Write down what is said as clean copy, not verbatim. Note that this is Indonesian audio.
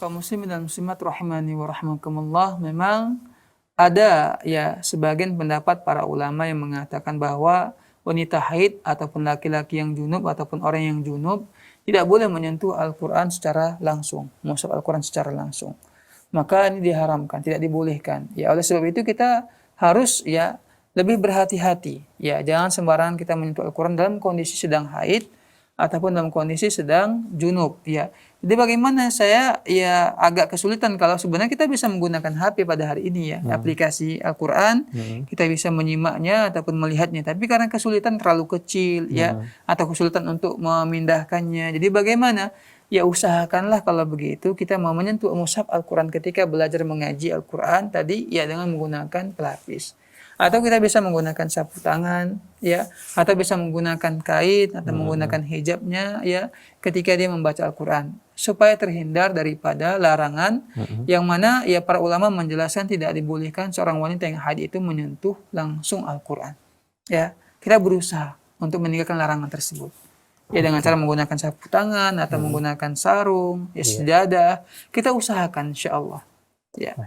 Kaum muslimin dan muslimat rahimani wa rahimakumullah, memang ada ya sebagian pendapat para ulama yang mengatakan bahwa wanita haid ataupun laki-laki yang junub ataupun orang yang junub tidak boleh menyentuh Al-Quran secara langsung, mushaf Al-Quran secara langsung. Maka ini diharamkan, tidak dibolehkan. Ya, oleh sebab itu kita harus ya lebih berhati-hati. Ya, jangan sembarangan kita menyentuh Al-Quran dalam kondisi sedang haid ataupun dalam kondisi sedang junub, ya. Jadi bagaimana saya ya agak kesulitan kalau sebenarnya kita bisa menggunakan HP pada hari ini ya, aplikasi Al-Quran, kita bisa menyimaknya ataupun melihatnya, tapi karena kesulitan terlalu kecil ya, atau kesulitan untuk memindahkannya. Jadi bagaimana? Ya usahakanlah kalau begitu kita mau menyentuh mushaf Al-Quran ketika belajar mengaji Al-Quran tadi ya dengan menggunakan pelapis. Atau kita bisa menggunakan sapu tangan ya, atau bisa menggunakan kain atau menggunakan hijabnya ya ketika dia membaca Al-Quran, supaya terhindar daripada larangan yang mana ya para ulama menjelaskan tidak dibolehkan seorang wanita yang haid itu menyentuh langsung Al-Quran. Ya, kita berusaha untuk meninggalkan larangan tersebut. Ya dengan cara menggunakan sapu tangan atau menggunakan sarung, ya sejadah, kita usahakan insyaallah. Ya.